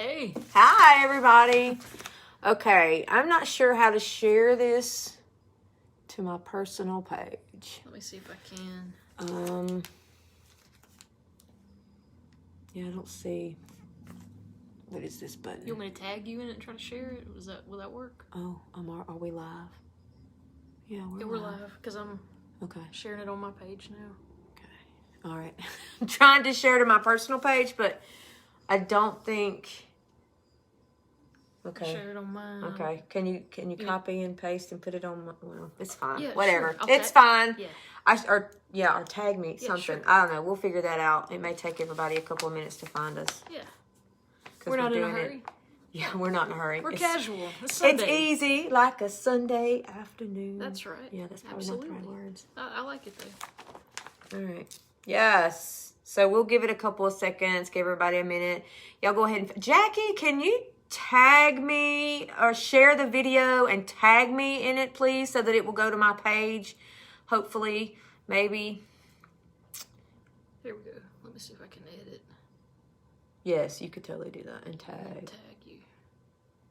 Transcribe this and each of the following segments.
Hey. Hi, everybody. Okay, I'm not sure how to share this to my personal page. Let me see if I can. Yeah, I don't see. What is this button? You want me to tag you in it and try to share it? Will that work? Oh, are we live? Yeah, we're live because I'm sharing it on my page now. Okay. All right. I'm trying to share to my personal page, but I don't think. Okay. I share it on mine. Okay. Can you copy and paste and put it on my, well, it's fine. Yeah, whatever. Sure. It's fine. Yeah. Or tag me something. Sure. I don't know. We'll figure that out. It may take everybody a couple of minutes to find us. Yeah. We're not in a hurry. Yeah, we're not in a hurry. We're casual. It's Sunday. It's easy, like a Sunday afternoon. That's right. Yeah, that's probably not the right words. I like it though. All right. Yes. So we'll give it a couple of seconds. Give everybody a minute. Y'all go ahead and... Jackie, can you tag me or share the video and tag me in it, please, so that it will go to my page? Hopefully, maybe. Here we go. Let me see if I can edit. Yes, you could totally do that and tag. Tag you.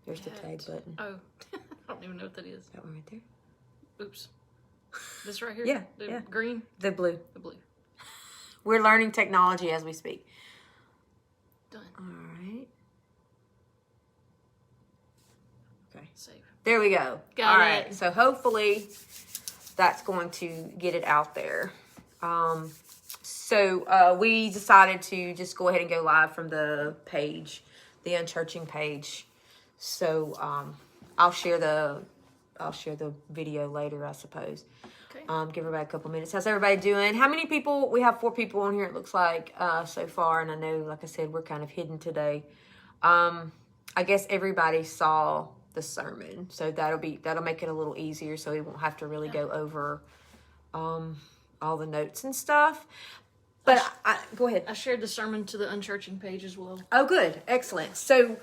There's the tag button. Oh, I don't even know what that is. That one right there. Oops. This right here? Yeah. The green? The blue. The blue. We're learning technology as we speak. Done. All right. Okay. Save. There we go. Got All it. right. So hopefully that's going to get it out there. So we decided to just go ahead and go live from the page, the UNchurching page. So I'll share the video later, I suppose. Okay. Give everybody a couple minutes. How's everybody doing? How many people? We have 4 people on here, it looks like, so far. And I know, like I said, we're kind of hidden today. I guess everybody saw the sermon, so that'll make it a little easier, so we won't have to really go over all the notes and stuff. But go ahead. I shared the sermon to the UNchurching page as well. Oh, good. Excellent. So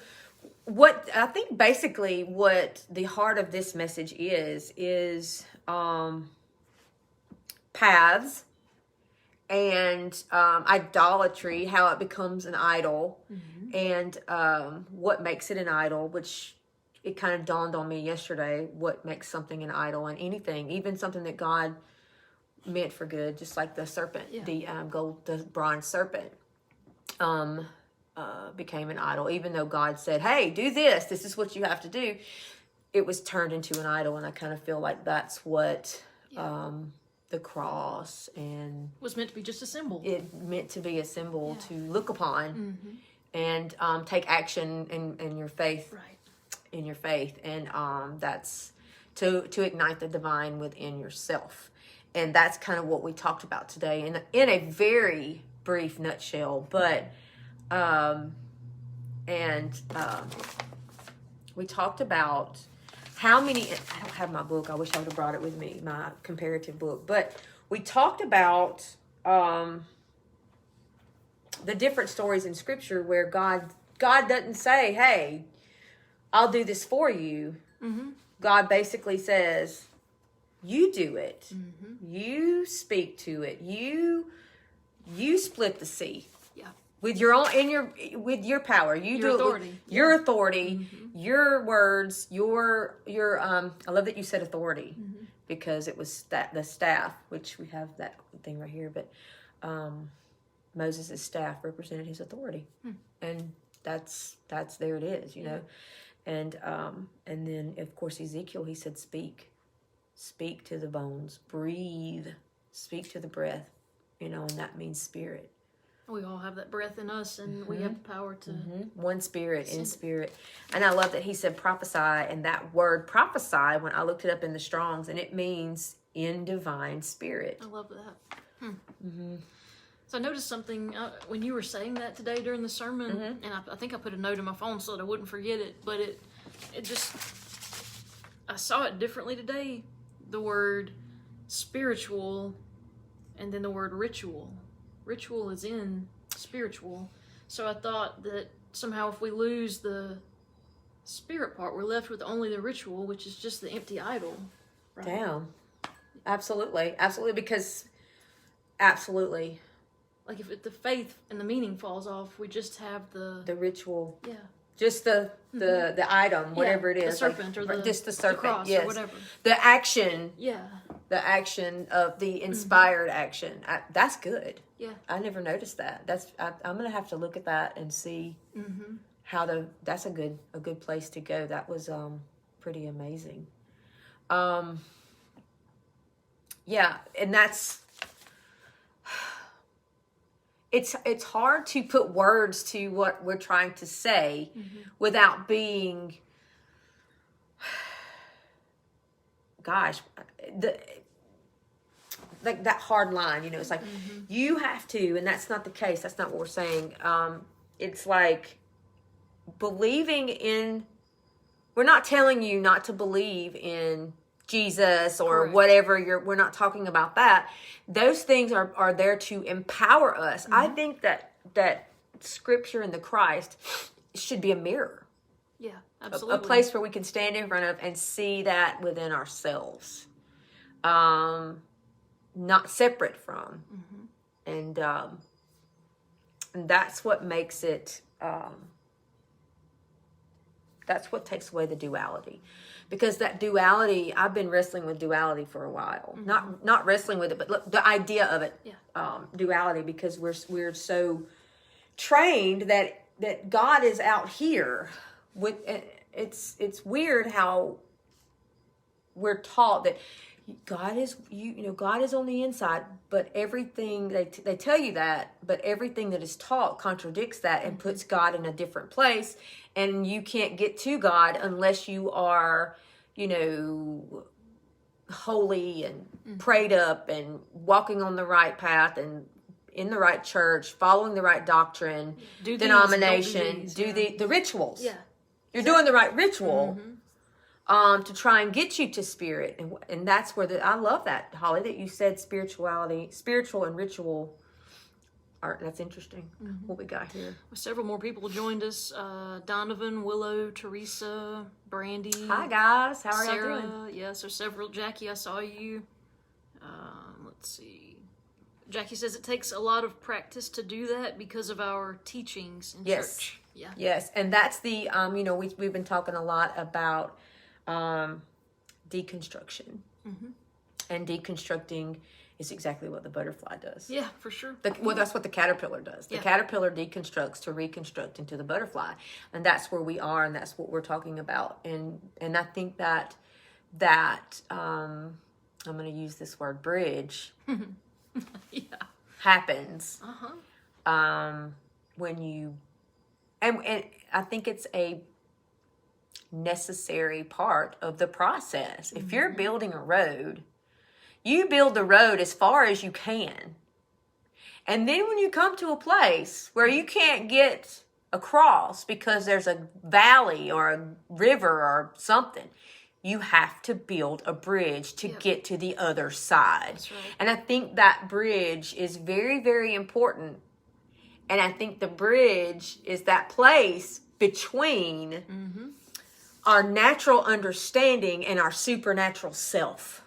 what I think basically what the heart of this message is paths and idolatry, how it becomes an idol, and what makes it an idol, which it kind of dawned on me yesterday, what makes something an idol, and anything, even something that God meant for good, just like the serpent, the bronze serpent became an idol. Even though God said, hey, do this is what you have to do, it was turned into an idol. And I kind of feel like that's what the cross and was meant to be just a symbol. It meant to be a symbol to look upon and take action in your faith. Right. In your faith, and that's to ignite the divine within yourself. And that's kind of what we talked about today in a very brief nutshell. But we talked about how many, I don't have my book, I wish I would have brought it with me, my comparative book, but we talked about the different stories in Scripture where God doesn't say, hey, I'll do this for you. God basically says, you do it. You speak to it. You split the sea. Yeah. With your own with your power. You do authority. It with your authority, your words, your I love that you said authority because it was the staff, which we have that thing right here, but Moses' staff represented his authority. And that's there it is, you know. And then of course Ezekiel, he said, speak to the bones, breathe, speak to the breath, you know, and that means spirit. We all have that breath in us, and we have the power to one spirit in spirit. And I love that he said prophesy, and that word prophesy, when I looked it up in the Strong's, and it means in divine spirit. I love that. So I noticed something when you were saying that today during the sermon, and I think I put a note in my phone so that I wouldn't forget it, but it just, I saw it differently today. The word spiritual and then the word ritual. Ritual is in spiritual. So I thought that somehow if we lose the spirit part, we're left with only the ritual, which is just the empty idol. Right? Damn. Absolutely. Absolutely. Because, absolutely. Like if the faith and the meaning falls off, we just have the ritual. Yeah. Just the item, whatever it is, the serpent, or just the serpent, the cross, yes, or whatever. the action, the action of the inspired action. That's good. Yeah, I never noticed that. I'm gonna have to look at that and see how that's a good place to go. That was pretty amazing. Yeah, and that's. It's hard to put words to what we're trying to say without being, gosh, like that hard line. It's like you have to, and that's not the case. That's not what we're saying. It's like believing in. We're not telling you not to believe in Jesus or Correct. whatever we're not talking about that. Those things are there to empower us. I think that scripture and the Christ should be a mirror. Yeah, absolutely. A place where we can stand in front of and see that within ourselves. Not separate from. And that's what makes it, that's what takes away the duality. Because that duality, I've been wrestling with duality for a while. Not wrestling with it, but look, the idea of it, duality, because we're so trained that God is out here. It's weird how we're taught that God is God is on the inside, but everything they tell you that, but everything that is taught contradicts that and puts God in a different place, and you can't get to God unless you are, holy and prayed up and walking on the right path and in the right church, following the right doctrine, denomination, do the rituals. Yeah, you're doing the right ritual. To try and get you to spirit. And that's where I love that, Holly, that you said spiritual and ritual are, that's interesting. What we got here. Well, several more people joined us. Donovan, Willow, Teresa, Brandy. Hi guys, how are Sarah, y'all doing? Yeah, so several. Jackie, I saw you. Let's see. Jackie says it takes a lot of practice to do that because of our teachings in church. Yeah. Yes, and that's the, we've been talking a lot about deconstruction, and deconstructing is exactly what the butterfly does. Yeah, for sure. That's what the caterpillar does. The caterpillar deconstructs to reconstruct into the butterfly, and that's where we are, and that's what we're talking about. And I think that I'm going to use this word bridge. Happens when you and I think it's a necessary part of the process. If you're building a road, you build the road as far as you can. And then when you come to a place where you can't get across because there's a valley or a river or something, you have to build a bridge to get to the other side. That's right. And I think that bridge is very, very important. And I think the bridge is that place between our natural understanding and our supernatural self.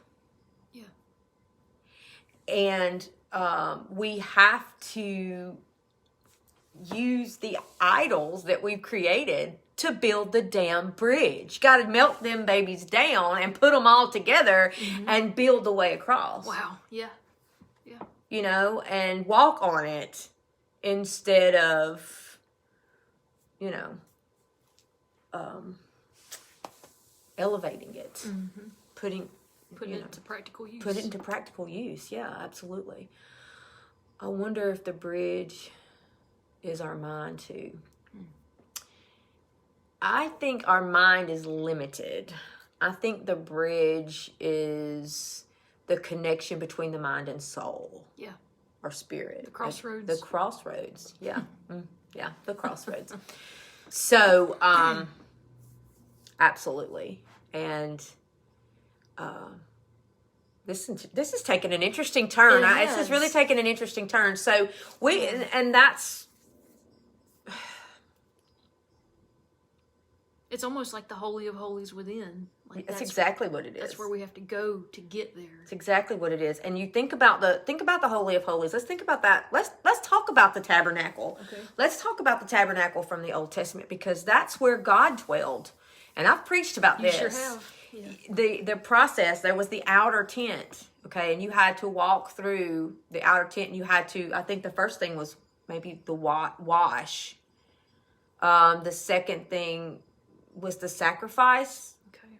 Yeah. And we have to use the idols that we've created to build the damn bridge. Got to melt them babies down and put them all together and build the way across. Wow. Yeah. And walk on it instead of, elevating it, putting it into practical use. Put it into practical use. Yeah, absolutely. I wonder if the bridge is our mind too. I think our mind is limited. I think the bridge is the connection between the mind and soul. Yeah. Or spirit. The crossroads. The crossroads. Yeah. Yeah, the crossroads. So, absolutely. And this is taking an interesting turn. This is really taking an interesting turn. So and that's It's almost like the Holy of Holies within. Like That's exactly what it is. That's where we have to go to get there. It's exactly what it is. And you think about the Holy of Holies. Let's think about that. Let's talk about the tabernacle. Okay. Let's talk about the tabernacle from the Old Testament, because that's where God dwelled. And I've preached about this. You sure have. Yeah. The process, there was the outer tent, okay, and you had to walk through the outer tent, and you had to, I think the first thing was maybe the wash. The second thing was the sacrifice. Okay.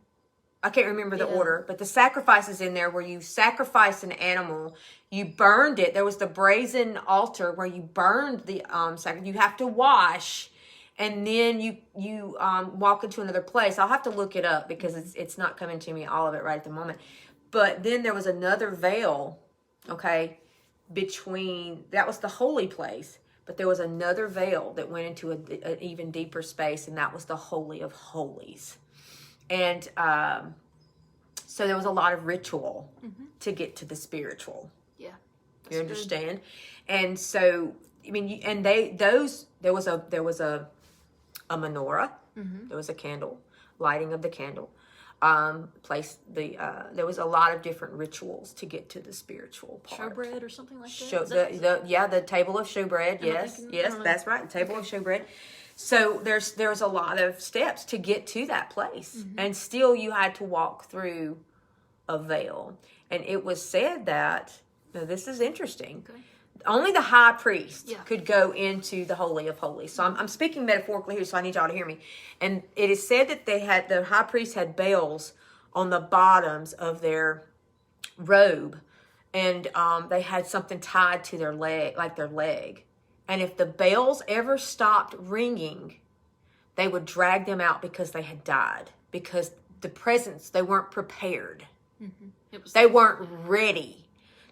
I can't remember the order, but the sacrifice is in there where you sacrificed an animal, you burned it. There was the brazen altar where you burned the sacrifice. You have to wash, and then you walk into another place. I'll have to look it up because it's not coming to me all of it right at the moment. But then there was another veil, okay, between, that was the holy place. But there was another veil that went into an even deeper space, and that was the Holy of Holies. And so there was a lot of ritual to get to the spiritual. Yeah, you understand? Good. And so, I mean, and there was a menorah, there was a candle, lighting of the candle. There was a lot of different rituals to get to the spiritual part. Showbread or something like that? The table of showbread. Yes, that's right. The table of showbread. So there's a lot of steps to get to that place, and still you had to walk through a veil. And it was said that, now this is interesting. Okay. Only the high priest could go into the Holy of Holies. So I'm speaking metaphorically here, so I need y'all to hear me. And it is said that the high priest had bells on the bottoms of their robe. And they had something tied to their leg, like their leg. And if the bells ever stopped ringing, they would drag them out because they had died. Because the presence, they weren't prepared. They weren't ready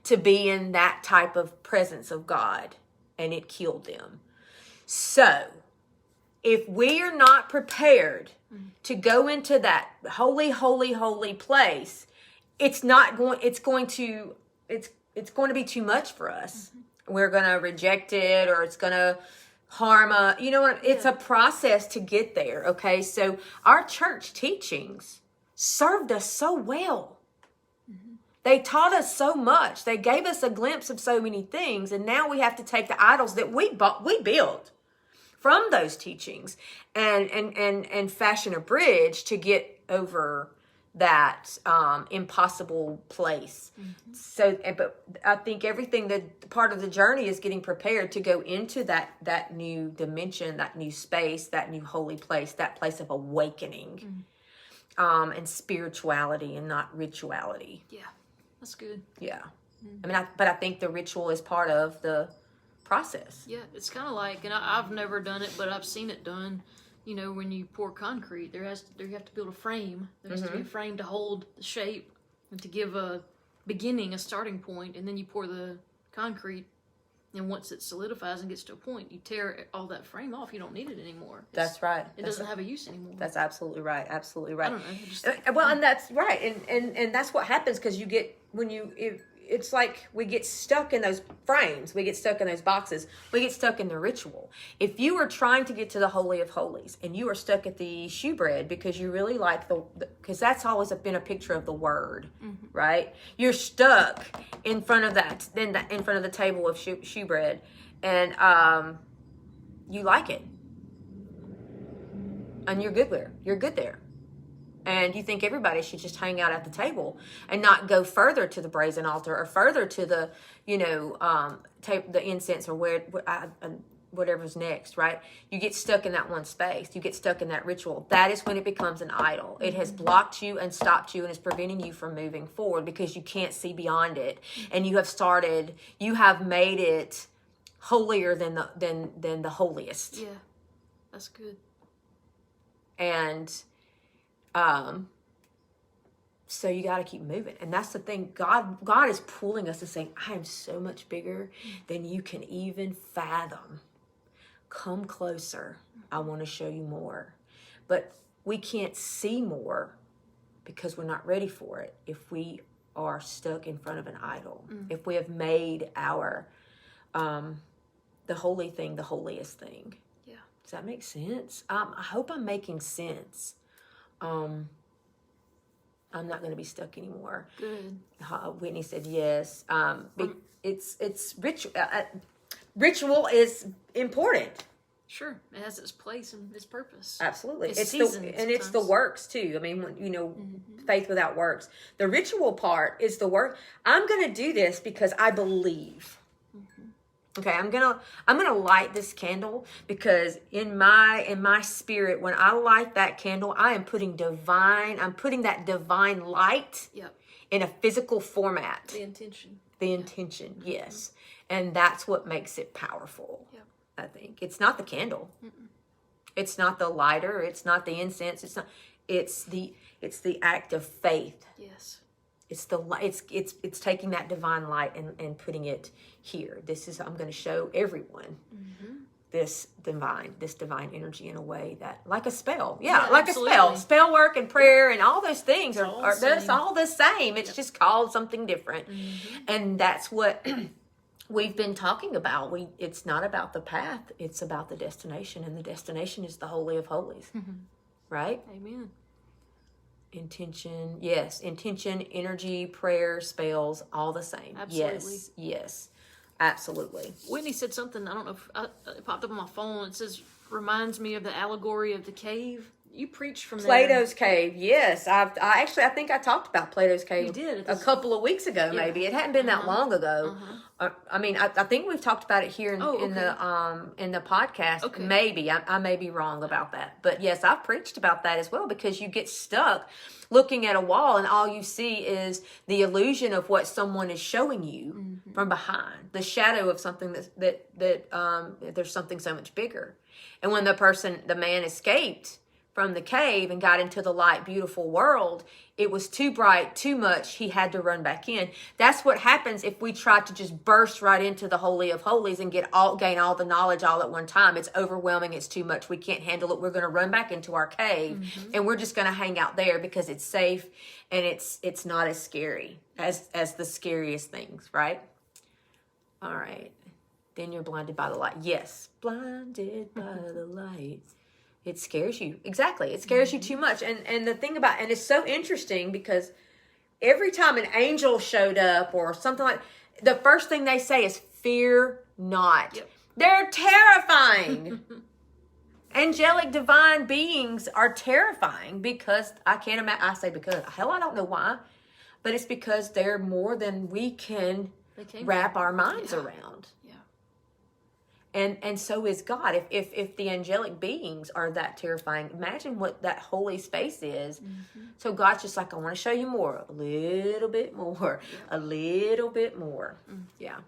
to be in that type of presence of God, and it killed them. So, if we are not prepared to go into that holy, holy, holy place, it's going to be too much for us. We're going to reject it, or it's going to harm us. You know what? It's a process to get there, okay? So, our church teachings served us so well. They taught us so much. They gave us a glimpse of so many things. And now we have to take the idols that we built from those teachings and fashion a bridge to get over that impossible place. So, but I think everything, that part of the journey is getting prepared to go into that new dimension, that new space, that new holy place, that place of awakening and spirituality and not rituality. Yeah. That's good. Yeah. I mean, but I think the ritual is part of the process. Yeah, it's kind of like, and I've never done it, but I've seen it done. You know, when you pour concrete, you have to build a frame. There has to be a frame to hold the shape and to give a beginning, a starting point, and then you pour the concrete. And once it solidifies and gets to a point, you tear all that frame off. You don't need it anymore. That's right. It doesn't have a use anymore. That's absolutely right. Absolutely right. I don't know. Well, and that's right. And that's what happens, because you get, it's like we get stuck in those frames. We get stuck in those boxes. We get stuck in the ritual. If you are trying to get to the Holy of Holies and you are stuck at the shewbread because you really like because that's always been a picture of the Word, right? You're stuck in front of in front of the table of shewbread, and you like it, and you're good there. You're good there. And you think everybody should just hang out at the table and not go further to the brazen altar or further to the, the incense or whatever's next, right? You get stuck in that one space. You get stuck in that ritual. That is when it becomes an idol. It has blocked you and stopped you and is preventing you from moving forward because you can't see beyond it. And you have made it holier than the holiest. Yeah, that's good. And so you got to keep moving. And that's the thing. God is pulling us and saying, I am so much bigger than you can even fathom. Come closer. I want to show you more. But we can't see more because we're not ready for it if we are stuck in front of an idol. If we have made our the holy thing the holiest thing. Yeah. Does that make sense? I hope I'm making sense. I'm not going to be stuck anymore. Good. Whitney said yes. It's ritual. Ritual is important. Sure, it has its place and its purpose. Absolutely, It's it's the works too. I mean, faith without works. The ritual part is the work. I'm going to do this because I believe. Okay, I'm gonna light this candle because in my spirit, when I light that candle, I'm putting that divine light in a physical format. The intention. The intention, yes. And that's what makes it powerful. Yep. I think. It's not the candle. It's not the lighter, it's not the incense, it's the act of faith. Yes. It's taking that divine light and putting it here. I'm going to show everyone this divine energy in a way that, like a spell. Yeah, like absolutely. Spell work and prayer and all those things are all the same. It's just called something different. And that's what we've been talking about. It's not about the path, it's about the destination, and the destination is the Holy of Holies. Right? Amen. Intention, energy, prayer, spells, all the same. Absolutely. Yes, absolutely. Whitney said something, I don't know if it popped up on my phone. It says, reminds me of the allegory of the cave. You preached from Plato's Cave. Yes, I think I talked about Plato's Cave. You did. A couple of weeks ago, maybe. It hadn't been that long ago. I mean, I think we've talked about it here in the podcast. Okay. Maybe I may be wrong about that, but yes, I've preached about that as well, because you get stuck looking at a wall and all you see is the illusion of what someone is showing you from behind, the shadow of something that there's something so much bigger. And when the man escaped from the cave and got into the light, beautiful world, it was too bright, too much. He had to run back in. That's what happens if we try to just burst right into the Holy of Holies and gain all the knowledge all at one time. It's overwhelming. It's too much. We can't handle it. We're going to run back into our cave and we're just going to hang out there because it's safe and it's not as scary as the scariest things, right? All right. Then you're blinded by the light. Yes, blinded by the light. It scares you. Exactly. It scares you too much. And the thing about, and it's so interesting because every time an angel showed up or something like, the first thing they say is, fear not. Yep. They're terrifying. Angelic divine beings are terrifying because I can't imagine, I say because, hell, I don't know why, but it's because they're more than we can wrap our minds around. And so is God. If the angelic beings are that terrifying, imagine what that holy space is. So God's just like, I want to show you more, a little bit more, a little bit more. Yeah.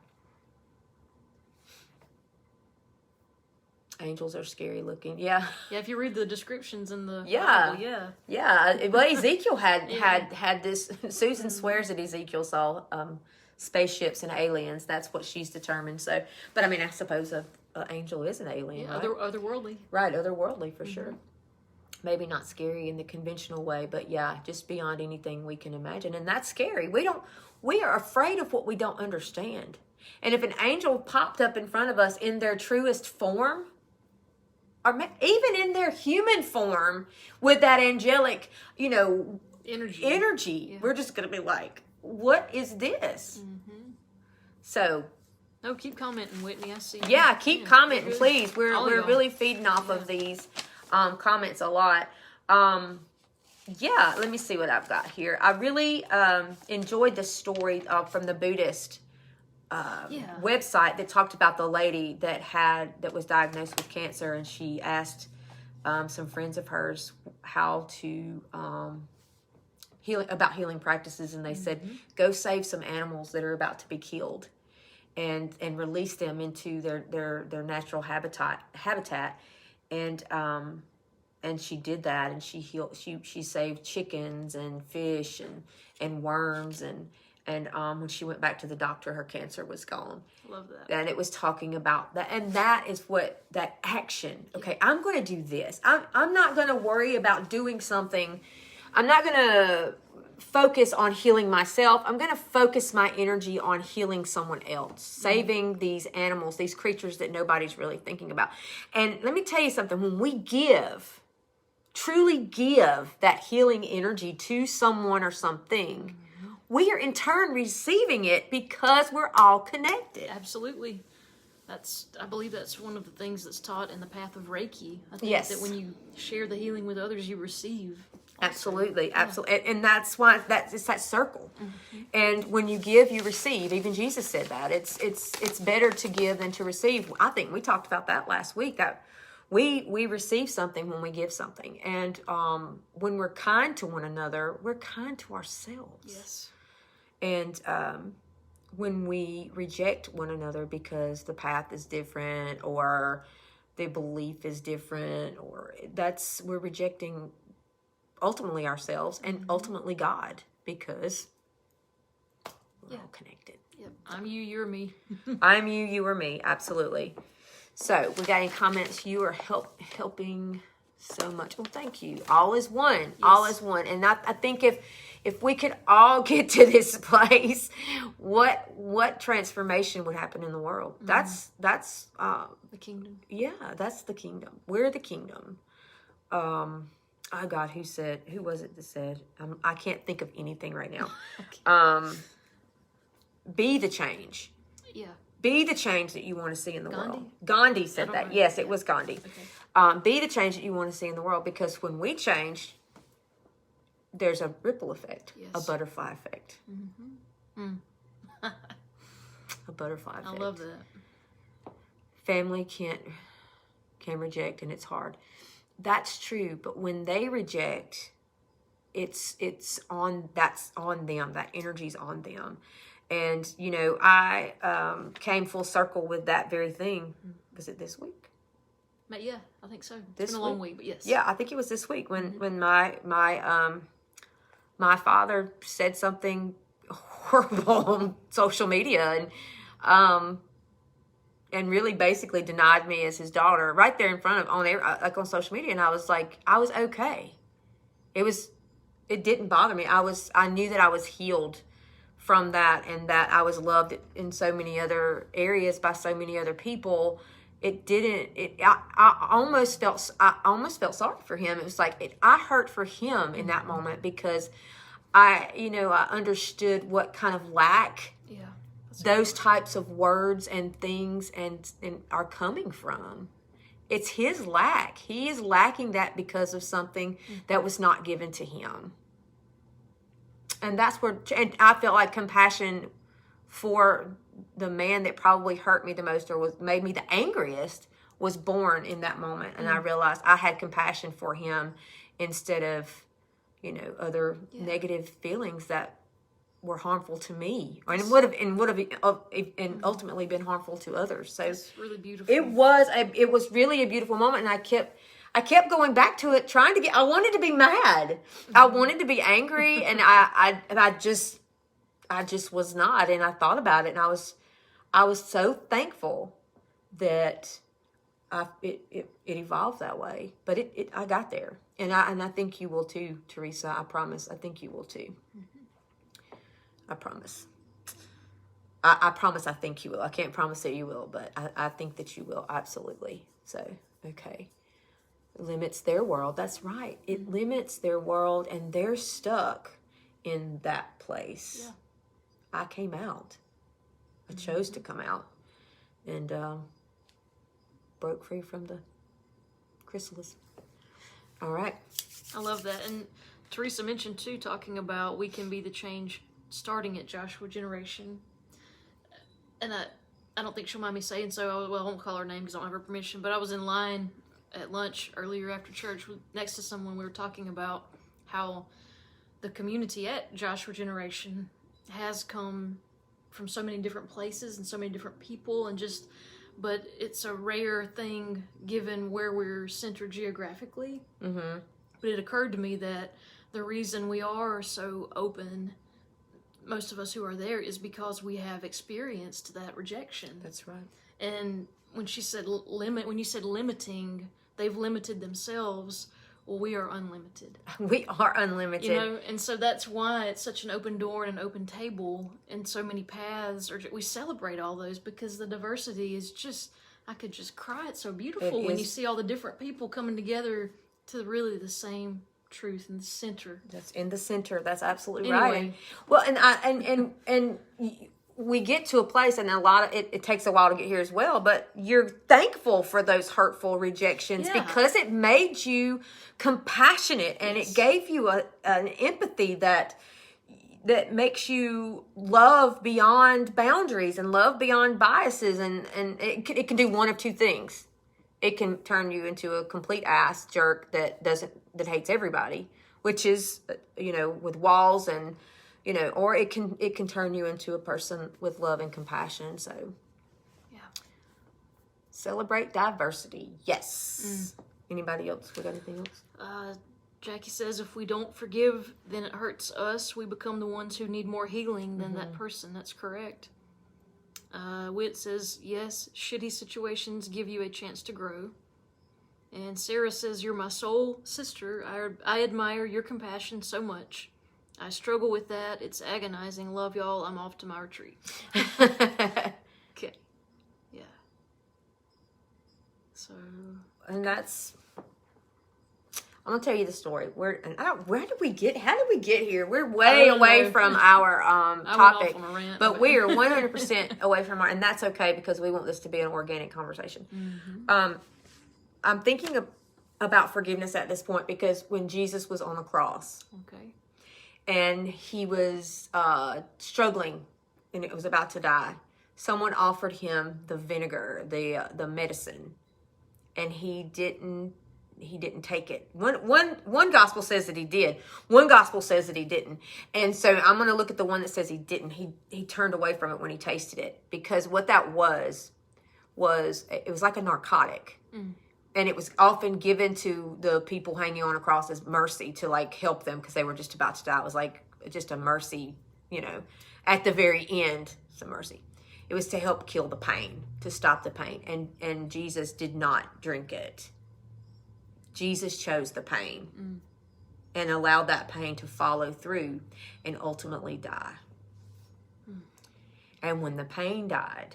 Angels are scary looking. Yeah. Yeah, if you read the descriptions in the Bible, yeah. Well, Ezekiel had this. Susan swears that Ezekiel saw spaceships and aliens. That's what she's determined. So, but I mean, I suppose an angel is an alien, right? Otherworldly. Right, otherworldly for sure. Maybe not scary in the conventional way, but yeah, just beyond anything we can imagine. And that's scary. We are afraid of what we don't understand. And if an angel popped up in front of us in their truest form, or even in their human form with that angelic, energy, we're just going to be like, what is this? So, no, keep commenting, Whitney. I see. Yeah, keep commenting, please. We're really feeding off of these comments a lot. Yeah, let me see what I've got here. I really enjoyed the story from the Buddhist website that talked about the lady that was diagnosed with cancer, and she asked some friends of hers how to healing practices, and they said, go save some animals that are about to be killed and release them into their natural habitat. And she did that, and she saved chickens and fish and worms, and when she went back to the doctor, her cancer was gone. Love that. And it was talking about that, and that is what that action. Okay, I'm going to do this. I'm not going to worry about doing something. I'm not going to focus on healing myself. I'm going to focus my energy on healing someone else, saving these animals, these creatures that nobody's really thinking about. And let me tell you something. When we truly give that healing energy to someone or something, we are in turn receiving it because we're all connected. Absolutely. I believe that's one of the things that's taught in the path of Reiki. I think Yes. that when you share the healing with others, you receive. Absolutely, absolutely, and that's why it's that circle. And when you give, you receive. Even Jesus said that it's better to give than to receive. I think we talked about that last week. That we receive something when we give something, and when we're kind to one another, we're kind to ourselves. Yes. And when we reject one another because the path is different or the belief is different, or we're rejecting ultimately ourselves and ultimately God, because we're all connected. Yep. I'm you, you're me. I'm you, you are me. Absolutely. So we got any comments? You are helping so much. Well, thank you. All is one. Yes. All is one. And I think if we could all get to this place, what transformation would happen in the world? That's The kingdom. Yeah, that's the kingdom. We're the kingdom. Oh God, who was it that said? I can't think of anything right now. Okay. Be the change. Yeah. Be the change that you want to see in the Gandhi? world. Gandhi said that. know. Yes, it was Gandhi. Okay. Be the change that you want to see in the world, because when we change, there's a ripple effect, Yes. a butterfly effect. A butterfly effect. I love that. Family can reject, and it's hard. That's true, but when they reject, that's on them. That energy's on them. And I came full circle with that very thing. Was it this week? Yeah, I think so. It's been a long week, but yes. Yeah, I think it was this week when my father said something horrible on social media and really basically denied me as his daughter right there in front of on social media. And I was like, I was okay. It didn't bother me. I knew that I was healed from that, and that I was loved in so many other areas by so many other people. I almost felt sorry for him. It was like I hurt for him in that moment, because I understood what kind of lack those types of words and things and are coming from. It's his lack. He is lacking that because of something that was not given to him. And that's where, and I felt like compassion for the man that probably hurt me the most or made me the angriest was born in that moment. And I realized I had compassion for him instead of, other negative feelings that were harmful to me, and would have ultimately been harmful to others. So it's really beautiful. It was really a beautiful moment, and I kept going back to it, I wanted to be mad. I wanted to be angry, and I just was not. And I thought about it, and I was so thankful that it evolved that way. But I got there, and I think you will too, Teresa. I promise. I think you will too. I promise. I promise I think you will. I can't promise that you will, but I think that you will, absolutely. So, okay. Limits their world. That's right. It limits their world, and they're stuck in that place. Yeah. I came out. I chose to come out, and broke free from the chrysalis. All right. I love that. And Teresa mentioned too, talking about we can be the change starting at Joshua Generation. And I don't think she'll mind me saying so. I won't call her name because I don't have her permission, but I was in line at lunch earlier after church next to someone. We were talking about how the community at Joshua Generation has come from so many different places and so many different people, but it's a rare thing given where we're centered geographically. Mm-hmm. But it occurred to me that the reason we are so open, most of us who are there, is because we have experienced that rejection. That's right. And when she said when you said limiting, they've limited themselves. well, we are unlimited. We are unlimited. You know, and so that's why it's such an open door and an open table and so many paths. Or we celebrate all those because the diversity is just, I could just cry. It's so beautiful when you see all the different people coming together to really the same truth in the center. That's in the center. That's absolutely Anyway. right. Well, and we get to a place, and a lot of it takes a while to get here as well, but you're thankful for those hurtful rejections because it made you compassionate, and it gave you an empathy that makes you love beyond boundaries and love beyond biases, and it can do one of two things. It can turn you into a complete ass jerk that hates everybody, which is, with walls and, or it can turn you into a person with love and compassion. So, celebrate diversity. Yes. Anybody else? We got anything else? Jackie says if we don't forgive, then it hurts us. We become the ones who need more healing than that person. That's correct. Whit says, yes, shitty situations give you a chance to grow. And Sarah says, you're my soul sister. I admire your compassion so much. I struggle with that. It's agonizing. Love y'all. I'm off to my retreat. Okay. Yeah. So. And that's, I'm going to tell you the story. How did we get here? We're way away from our topic, but we are 100% away from and that's okay because we want this to be an organic conversation. I'm thinking about forgiveness at this point because when Jesus was on the cross, and he was struggling, and it was about to die, someone offered him the vinegar, the medicine, and he didn't take it. One gospel says that he did. One gospel says that he didn't. And so I'm going to look at the one that says he didn't. He turned away from it when he tasted it, because what that was it was like a narcotic. And it was often given to the people hanging on a cross as mercy to help them because they were just about to die. It was like just a mercy, at the very end, it's a mercy. It was to help kill the pain, to stop the pain. And Jesus did not drink it. Jesus chose the pain and allowed that pain to follow through and ultimately die. And when the pain died,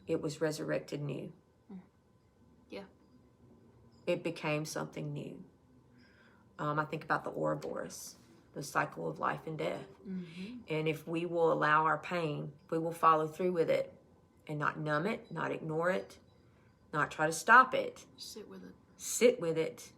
it was resurrected new. Yeah. It became something new. I think about the Ouroboros, the cycle of life and death. And if we will allow our pain, we will follow through with it and not numb it, not ignore it, not try to stop it. Sit with it. Sit with it.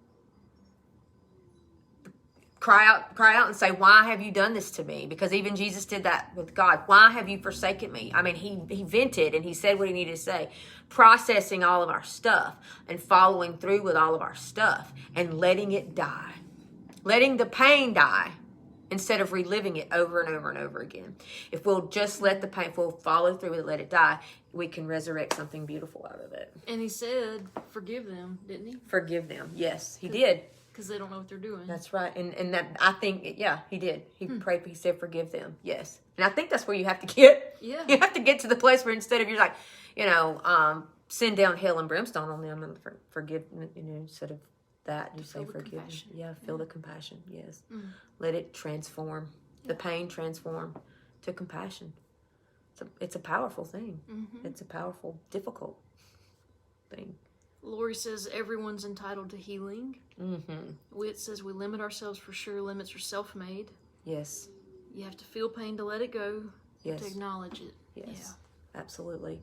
Cry out and say, why have you done this to me? Because even Jesus did that with God. Why have you forsaken me? I mean, he vented and he said what he needed to say. Processing all of our stuff and following through with all of our stuff and letting it die. Letting the pain die instead of reliving it over and over and over again. If we'll just let the pain, if we'll follow through with it, let it die, we can resurrect something beautiful out of it. And he said, forgive them, didn't he? Forgive them. Yes, he did. Because they don't know what they're doing. That's right. And that, I think, he did. He prayed, he said, forgive them. Yes. And I think that's where you have to get. Yeah. You have to get to the place where instead of you're like, send down hell and brimstone on them and forgive, instead of that, you say forgive them. Yeah, feel the compassion. Yes. Let it transform. The pain transform to compassion. It's a powerful thing. It's a powerful, difficult thing. Lori says everyone's entitled to healing. Whit says we limit ourselves for sure. Limits are self-made. Yes. You have to feel pain to let it go. Yes. To acknowledge it. Yes. Absolutely.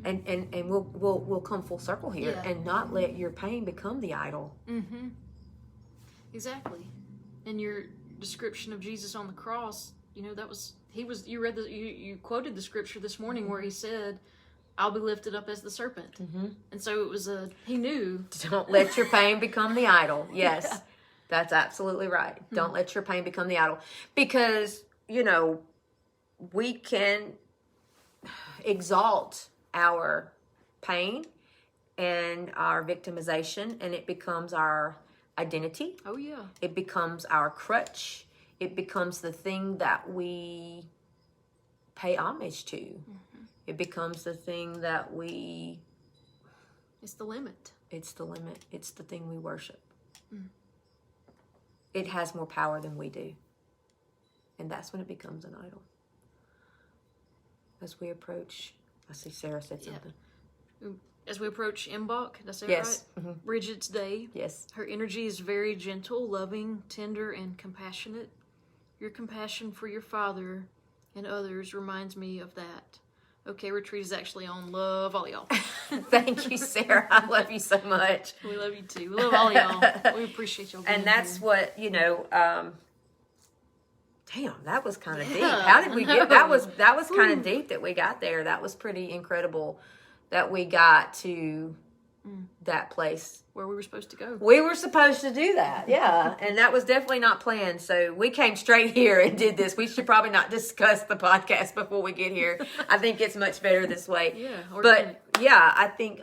And we'll come full circle here and not let your pain become the idol. Exactly. And your description of Jesus on the cross, you quoted the scripture this morning where he said, I'll be lifted up as the serpent. And so it was he knew. Don't let your pain become the idol. Yes, that's absolutely right. Don't let your pain become the idol. Because, we can exalt our pain and our victimization, and it becomes our identity. Oh, yeah. It becomes our crutch. It becomes the thing that we pay homage to. It becomes the thing that it's the limit. It's the limit. It's the thing we worship. It has more power than we do. And that's when it becomes an idol. As we approach, I see Sarah said something. As we approach Mbok, did I say Yes. right? Mm-hmm. Bridget's day. Yes. Her energy is very gentle, loving, tender, and compassionate. Your compassion for your father and others reminds me of that. Okay, retreat is actually on. Love all y'all. Thank you, Sarah. I love you so much. We love you too. We love all y'all. We appreciate y'all being And that's here. what, damn, that was kind of deep. Yeah, How did we I get, know. that was kind of deep that we got there. That was pretty incredible that we got to that place. Where we were supposed to go. We were supposed to do that, yeah. And that was definitely not planned. So we came straight here and did this. We should probably not discuss the podcast before we get here. I think it's much better this way. Yeah. But yeah, I think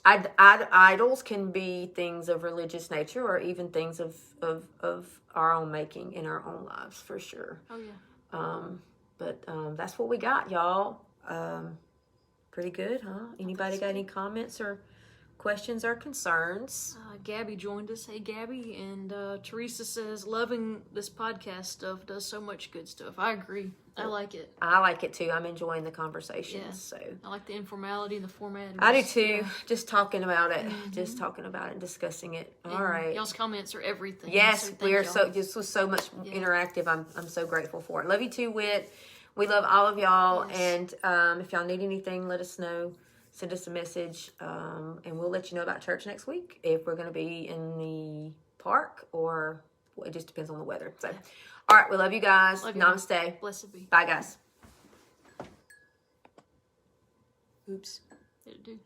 idols can be things of religious nature or even things of our own making in our own lives, for sure. Oh, yeah. But that's what we got, y'all. Pretty good, huh? Anybody got any comments or questions or concerns? Gabby joined us. Hey, Gabby. And Teresa says, loving this podcast stuff, does so much good stuff. I agree. I like it. I like it too. I'm enjoying the conversations. Yeah. So I like the informality and the format. I do too. Just talking about it. Just talking about it and discussing it. All And right. Y'all's comments are everything. Yes, so we are thank so. y'all. This was so much interactive. I'm so grateful for it. Love you too, Whit. We love all of y'all. Yes. And if y'all need anything, let us know. Send us a message, and we'll let you know about church next week if we're going to be in the park or it just depends on the weather. So, all right, we love you guys. Love you. Namaste. Blessed be. Bye, guys. Oops. Did it do?